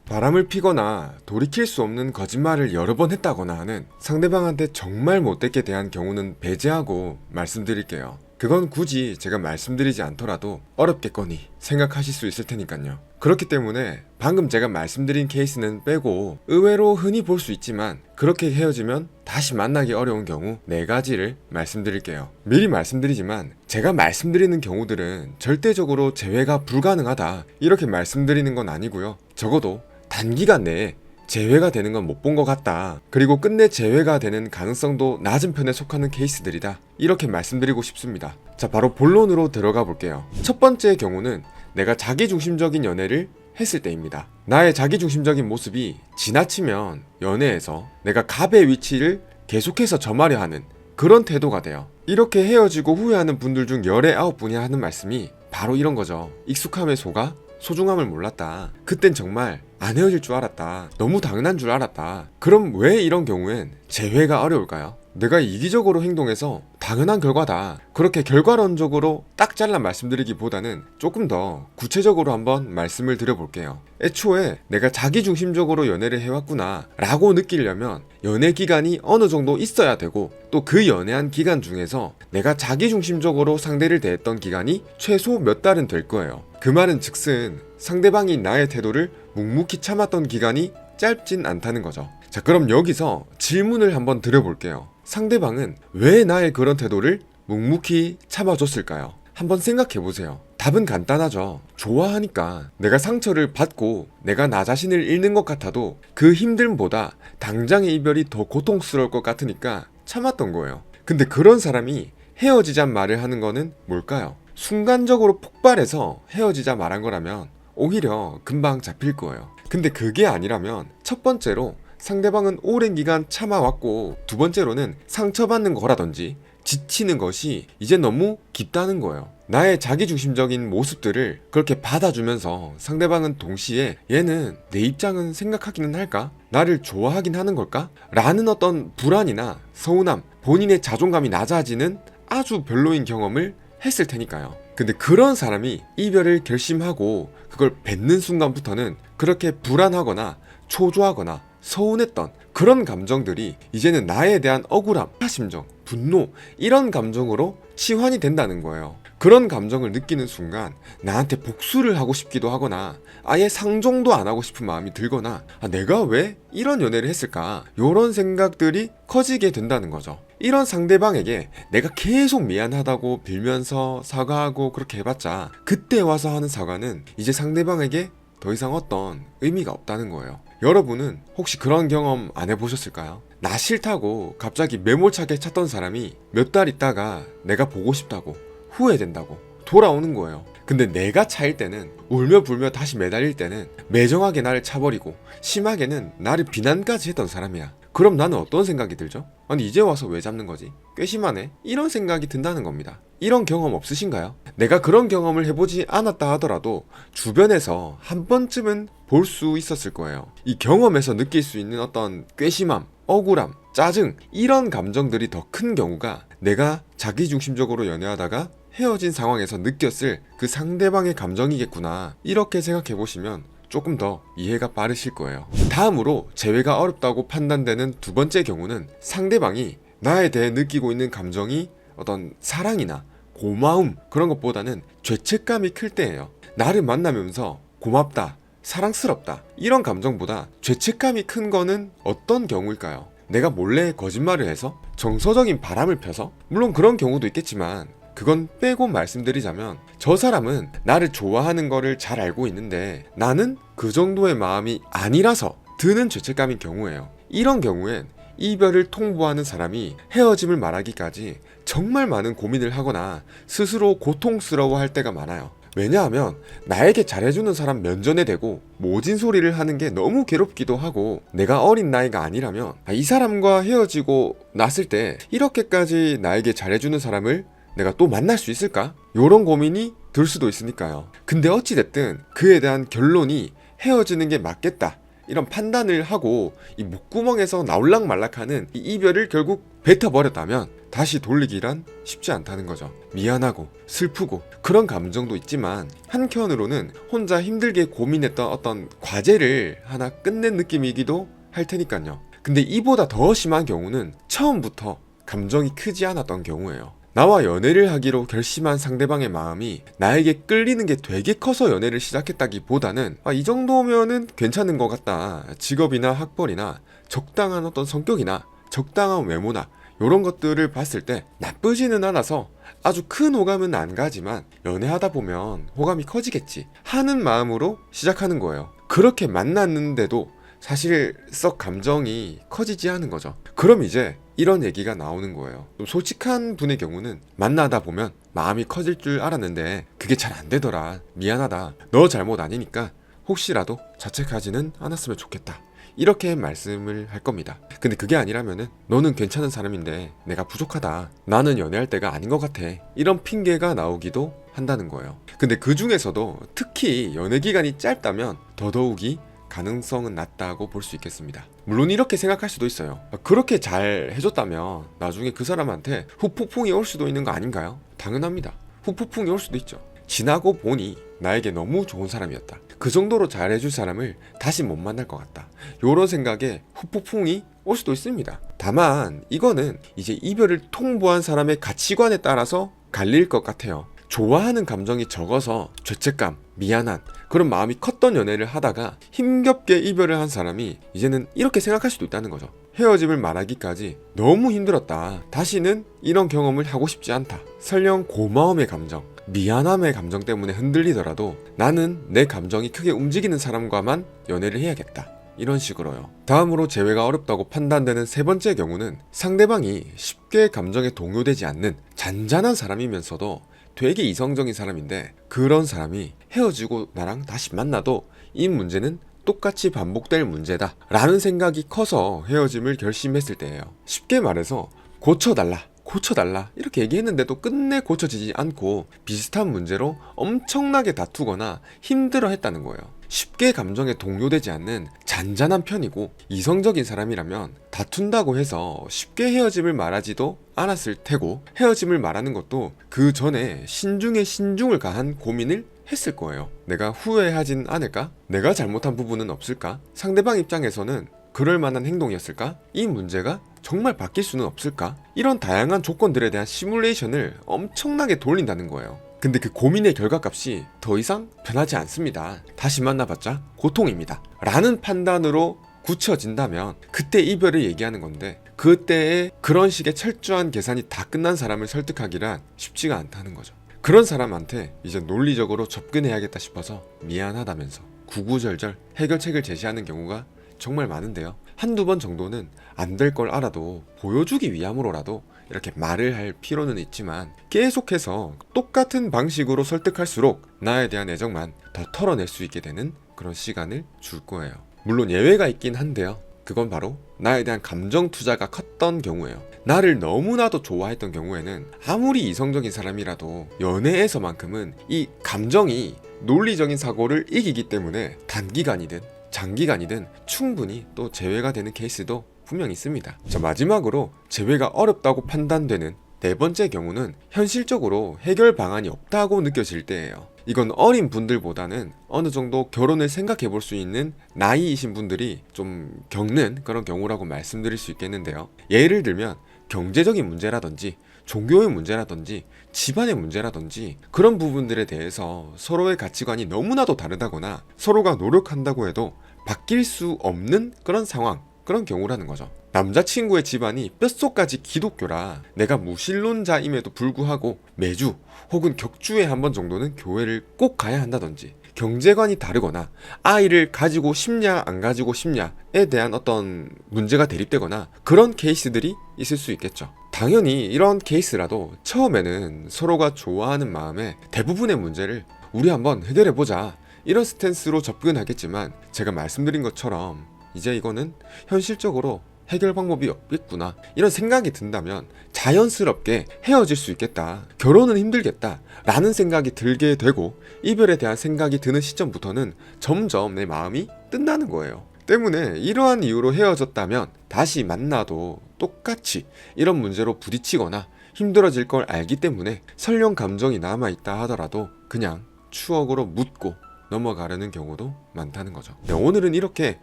바람을 피거나 돌이킬 수 없는 거짓말을 여러 번 했다거나 하는 상대방한테 정말 못되게 대한 경우는 배제하고 말씀드릴게요. 그건 굳이 제가 말씀드리지 않더라도 어렵겠거니 생각하실 수 있을 테니까요. 그렇기 때문에 방금 제가 말씀드린 케이스는 빼고 의외로 흔히 볼 수 있지만 그렇게 헤어지면 다시 만나기 어려운 경우 4가지를 말씀드릴게요. 미리 말씀드리지만 제가 말씀드리는 경우들은 절대적으로 재회가 불가능하다 이렇게 말씀드리는 건 아니고요. 적어도 단기간 내에 재회가 되는 건 못 본 것 같다. 그리고 끝내 재회가 되는 가능성도 낮은 편에 속하는 케이스들이다. 이렇게 말씀드리고 싶습니다. 자, 바로 본론으로 들어가 볼게요. 첫 번째 경우는 내가 자기중심적인 연애를 했을 때입니다. 나의 자기중심적인 모습이 지나치면 연애에서 내가 갑의 위치를 계속해서 점하려 하는 그런 태도가 돼요. 이렇게 헤어지고 후회하는 분들 중 열의 9분이 하는 말씀이 바로 이런 거죠. 익숙함에 속아 소중함을 몰랐다. 그땐 정말 안 헤어질 줄 알았다. 너무 당연한 줄 알았다. 그럼 왜 이런 경우엔 재회가 어려울까요? 내가 이기적으로 행동해서 당연한 결과다. 그렇게 결과론적으로 딱 잘라 말씀드리기보다는 조금 더 구체적으로 한번 말씀을 드려볼게요. 애초에 내가 자기중심적으로 연애를 해왔구나 라고 느끼려면 연애 기간이 어느 정도 있어야 되고 또 그 연애한 기간 중에서 내가 자기중심적으로 상대를 대했던 기간이 최소 몇 달은 될 거예요. 그 말은 즉슨 상대방이 나의 태도를 묵묵히 참았던 기간이 짧진 않다는 거죠. 자, 그럼 여기서 질문을 한번 드려볼게요. 상대방은 왜 나의 그런 태도를 묵묵히 참아줬을까요? 한번 생각해보세요. 답은 간단하죠. 좋아하니까. 내가 상처를 받고 내가 나 자신을 잃는 것 같아도 그 힘듦보다 당장의 이별이 더 고통스러울 것 같으니까 참았던 거예요. 근데 그런 사람이 헤어지자 말을 하는 거는 뭘까요? 순간적으로 폭발해서 헤어지자 말한 거라면 오히려 금방 잡힐 거예요. 근데 그게 아니라면 첫 번째로 상대방은 오랜 기간 참아왔고 두 번째로는 상처받는 거라든지 지치는 것이 이제 너무 깊다는 거예요. 나의 자기중심적인 모습들을 그렇게 받아주면서 상대방은 동시에 얘는 내 입장은 생각하기는 할까? 나를 좋아하긴 하는 걸까? 라는 어떤 불안이나 서운함, 본인의 자존감이 낮아지는 아주 별로인 경험을 했을 테니까요. 근데 그런 사람이 이별을 결심하고 그걸 뱉는 순간부터는 그렇게 불안하거나 초조하거나 서운했던 그런 감정들이 이제는 나에 대한 억울함, 심정, 분노 이런 감정으로 치환이 된다는 거예요. 그런 감정을 느끼는 순간 나한테 복수를 하고 싶기도 하거나 아예 상종도 안 하고 싶은 마음이 들거나 내가 왜 이런 연애를 했을까 이런 생각들이 커지게 된다는 거죠. 이런 상대방에게 내가 계속 미안하다고 빌면서 사과하고 그렇게 해봤자 그때 와서 하는 사과는 이제 상대방에게 더 이상 어떤 의미가 없다는 거예요. 여러분은 혹시 그런 경험 안 해보셨을까요? 나 싫다고 갑자기 매몰차게 찾던 사람이 몇 달 있다가 내가 보고 싶다고 후회된다고 돌아오는 거예요. 근데 내가 차일 때는 울며 불며 다시 매달릴 때는 매정하게 나를 차버리고 심하게는 나를 비난까지 했던 사람이야. 그럼 나는 어떤 생각이 들죠? 아니 이제 와서 왜 잡는 거지? 꽤 심하네? 이런 생각이 든다는 겁니다. 이런 경험 없으신가요? 내가 그런 경험을 해보지 않았다 하더라도 주변에서 한 번쯤은 볼 수 있었을 거예요. 이 경험에서 느낄 수 있는 어떤 꾀심함, 억울함, 짜증 이런 감정들이 더 큰 경우가 내가 자기중심적으로 연애하다가 헤어진 상황에서 느꼈을 그 상대방의 감정이겠구나 이렇게 생각해보시면 조금 더 이해가 빠르실 거예요. 다음으로 재회가 어렵다고 판단되는 두 번째 경우는 상대방이 나에 대해 느끼고 있는 감정이 어떤 사랑이나 고마움 그런 것보다는 죄책감이 클 때예요. 나를 만나면서 고맙다, 사랑스럽다 이런 감정보다 죄책감이 큰 거는 어떤 경우일까요? 내가 몰래 거짓말을 해서? 정서적인 바람을 펴서? 물론 그런 경우도 있겠지만 그건 빼고 말씀드리자면 저 사람은 나를 좋아하는 거를 잘 알고 있는데 나는 그 정도의 마음이 아니라서 드는 죄책감인 경우예요. 이런 경우엔 이별을 통보하는 사람이 헤어짐을 말하기까지 정말 많은 고민을 하거나 스스로 고통스러워할 때가 많아요. 왜냐하면 나에게 잘해주는 사람 면전에 대고 모진 소리를 하는 게 너무 괴롭기도 하고 내가 어린 나이가 아니라면 이 사람과 헤어지고 났을 때 이렇게까지 나에게 잘해주는 사람을 내가 또 만날 수 있을까? 요런 고민이 들 수도 있으니까요. 근데 어찌됐든 그에 대한 결론이 헤어지는 게 맞겠다 이런 판단을 하고 이 목구멍에서 나올락말락하는 이 이별을 결국 뱉어버렸다면 다시 돌리기란 쉽지 않다는 거죠. 미안하고 슬프고 그런 감정도 있지만 한켠으로는 혼자 힘들게 고민했던 어떤 과제를 하나 끝낸 느낌이기도 할 테니까요. 근데 이보다 더 심한 경우는 처음부터 감정이 크지 않았던 경우예요. 나와 연애를 하기로 결심한 상대방의 마음이 나에게 끌리는 게 되게 커서 연애를 시작했다기보다는 이 정도면은 괜찮은 것 같다. 직업이나 학벌이나 적당한 어떤 성격이나 적당한 외모나 이런 것들을 봤을 때 나쁘지는 않아서 아주 큰 호감은 안 가지만 연애하다 보면 호감이 커지겠지 하는 마음으로 시작하는 거예요. 그렇게 만났는데도 사실 썩 감정이 커지지 않은 거죠. 그럼 이제 이런 얘기가 나오는 거예요. 좀 솔직한 분의 경우는 만나다 보면 마음이 커질 줄 알았는데 그게 잘 안 되더라. 미안하다. 너 잘못 아니니까 혹시라도 자책하지는 않았으면 좋겠다. 이렇게 말씀을 할 겁니다. 근데 그게 아니라면은 너는 괜찮은 사람인데 내가 부족하다. 나는 연애할 때가 아닌 것 같아. 이런 핑계가 나오기도 한다는 거예요. 근데 그 중에서도 특히 연애 기간이 짧다면 더더욱이 가능성은 낮다고 볼 수 있겠습니다. 물론 이렇게 생각할 수도 있어요. 그렇게 잘 해줬다면 나중에 그 사람한테 후폭풍이 올 수도 있는 거 아닌가요? 당연합니다. 후폭풍이 올 수도 있죠. 지나고 보니 나에게 너무 좋은 사람이었다. 그 정도로 잘해줄 사람을 다시 못 만날 것 같다. 요런 생각에 후폭풍이 올 수도 있습니다. 다만 이거는 이제 이별을 통보한 사람의 가치관에 따라서 갈릴 것 같아요. 좋아하는 감정이 적어서 죄책감, 미안한 그런 마음이 컸던 연애를 하다가 힘겹게 이별을 한 사람이 이제는 이렇게 생각할 수도 있다는 거죠. 헤어짐을 말하기까지 너무 힘들었다. 다시는 이런 경험을 하고 싶지 않다. 설령 고마움의 감정, 미안함의 감정 때문에 흔들리더라도 나는 내 감정이 크게 움직이는 사람과만 연애를 해야겠다. 이런 식으로요. 다음으로 재회가 어렵다고 판단되는 세 번째 경우는 상대방이 쉽게 감정에 동요되지 않는 잔잔한 사람이면서도 되게 이성적인 사람인데 그런 사람이 헤어지고 나랑 다시 만나도 이 문제는 똑같이 반복될 문제다 라는 생각이 커서 헤어짐을 결심했을 때예요. 쉽게 말해서 고쳐달라 이렇게 얘기했는데도 끝내 고쳐지지 않고 비슷한 문제로 엄청나게 다투거나 힘들어 했다는 거예요. 쉽게 감정에 동요되지 않는 잔잔한 편이고 이성적인 사람이라면 다툰다고 해서 쉽게 헤어짐을 말하지도 않았을 테고 헤어짐을 말하는 것도 그 전에 신중에 신중을 가한 고민을 했을 거예요. 내가 후회하진 않을까? 내가 잘못한 부분은 없을까? 상대방 입장에서는 그럴 만한 행동이었을까? 이 문제가 정말 바뀔 수는 없을까? 이런 다양한 조건들에 대한 시뮬레이션을 엄청나게 돌린다는 거예요. 근데 그 고민의 결과값이 더 이상 변하지 않습니다. 다시 만나봤자 고통입니다. 라는 판단으로 굳혀진다면 그때 이별을 얘기하는 건데 그때의 그런 식의 철저한 계산이 다 끝난 사람을 설득하기란 쉽지가 않다는 거죠. 그런 사람한테 이제 논리적으로 접근해야겠다 싶어서 미안하다면서 구구절절 해결책을 제시하는 경우가 정말 많은데요. 한두 번 정도는 안 될 걸 알아도 보여주기 위함으로라도 이렇게 말을 할 필요는 있지만 계속해서 똑같은 방식으로 설득할수록 나에 대한 애정만 더 털어낼 수 있게 되는 그런 시간을 줄 거예요. 물론 예외가 있긴 한데요. 그건 바로 나에 대한 감정 투자가 컸던 경우예요. 나를 너무나도 좋아했던 경우에는 아무리 이성적인 사람이라도 연애에서만큼은 이 감정이 논리적인 사고를 이기기 때문에 단기간이든 장기간이든 충분히 또 재회가 되는 케이스도 분명 있습니다. 자, 마지막으로 재회가 어렵다고 판단되는 네 번째 경우는 현실적으로 해결 방안이 없다고 느껴질 때예요. 이건 어린 분들보다는 어느 정도 결혼을 생각해 볼 수 있는 나이이신 분들이 좀 겪는 그런 경우라고 말씀드릴 수 있겠는데요. 예를 들면 경제적인 문제라든지 종교의 문제라든지 집안의 문제라든지 그런 부분들에 대해서 서로의 가치관이 너무나도 다르다거나 서로가 노력한다고 해도 바뀔 수 없는 그런 상황, 그런 경우라는 거죠. 남자친구의 집안이 뼛속까지 기독교라 내가 무신론자임에도 불구하고 매주 혹은 격주에 한 번 정도는 교회를 꼭 가야 한다든지 경제관이 다르거나 아이를 가지고 싶냐 안 가지고 싶냐에 대한 어떤 문제가 대립되거나 그런 케이스들이 있을 수 있겠죠. 당연히 이런 케이스라도 처음에는 서로가 좋아하는 마음에 대부분의 문제를 우리 한번 해결해보자 이런 스탠스로 접근하겠지만 제가 말씀드린 것처럼 이제 이거는 현실적으로 해결 방법이 없겠구나 이런 생각이 든다면 자연스럽게 헤어질 수 있겠다, 결혼은 힘들겠다 라는 생각이 들게 되고 이별에 대한 생각이 드는 시점부터는 점점 내 마음이 뜬다는 거예요. 때문에 이러한 이유로 헤어졌다면 다시 만나도 똑같이 이런 문제로 부딪히거나 힘들어질 걸 알기 때문에 설령 감정이 남아있다 하더라도 그냥 추억으로 묻고 넘어가려는 경우도 많다는 거죠. 네, 오늘은 이렇게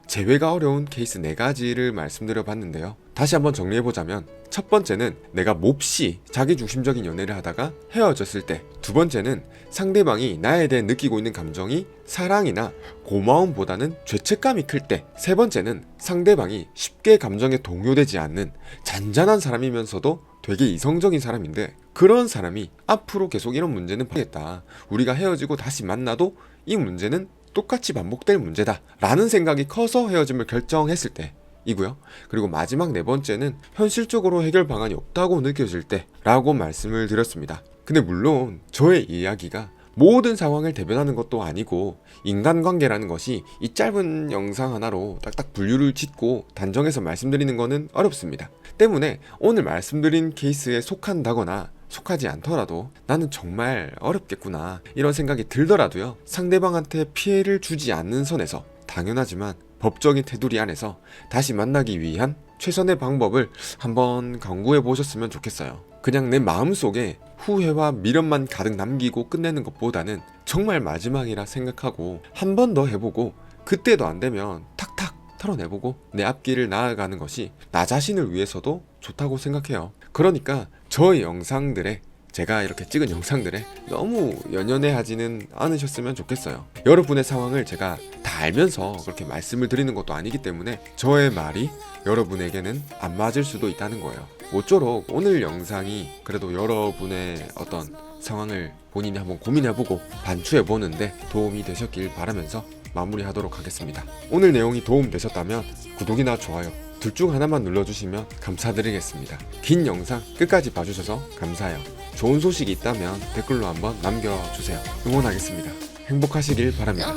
재회가 어려운 케이스 4가지를 말씀드려 봤는데요. 다시 한번 정리해보자면, 첫 번째는 내가 몹시 자기중심적인 연애를 하다가 헤어졌을 때, 두 번째는 상대방이 나에 대해 느끼고 있는 감정이 사랑이나 고마움보다는 죄책감이 클 때, 세 번째는 상대방이 쉽게 감정에 동요되지 않는 잔잔한 사람이면서도 되게 이성적인 사람인데, 그런 사람이 앞으로 계속 이런 문제는 파겠다, 우리가 헤어지고 다시 만나도 이 문제는 똑같이 반복될 문제다 라는 생각이 커서 헤어짐을 결정했을 때 이고요. 그리고 마지막 네 번째는 현실적으로 해결 방안이 없다고 느껴질 때 라고 말씀을 드렸습니다. 근데 물론 저의 이야기가 모든 상황을 대변하는 것도 아니고, 인간관계라는 것이 이 짧은 영상 하나로 딱딱 분류를 짓고 단정해서 말씀드리는 것은 어렵습니다. 때문에 오늘 말씀드린 케이스에 속한다거나 속하지 않더라도 나는 정말 어렵겠구나 이런 생각이 들더라도요, 상대방한테 피해를 주지 않는 선에서 당연하지만 법적인 테두리 안에서 다시 만나기 위한 최선의 방법을 한번 강구해 보셨으면 좋겠어요. 그냥 내 마음속에 후회와 미련만 가득 남기고 끝내는 것보다는 정말 마지막이라 생각하고 한 번 더 해보고, 그때도 안 되면 탁탁 털어내보고 내 앞길을 나아가는 것이 나 자신을 위해서도 좋다고 생각해요. 그러니까 저의 영상들에, 제가 이렇게 찍은 영상들에 너무 연연해하지는 않으셨으면 좋겠어요. 여러분의 상황을 제가 다 알면서 그렇게 말씀을 드리는 것도 아니기 때문에 저의 말이 여러분에게는 안 맞을 수도 있다는 거예요. 모쪼록 오늘 영상이 그래도 여러분의 어떤 상황을 본인이 한번 고민해보고 반추해보는데 도움이 되셨길 바라면서 마무리하도록 하겠습니다. 오늘 내용이 도움되셨다면 구독이나 좋아요 둘 중 하나만 눌러주시면 감사드리겠습니다. 긴 영상 끝까지 봐주셔서 감사해요. 좋은 소식이 있다면 댓글로 한번 남겨주세요. 응원하겠습니다. 행복하시길 바랍니다.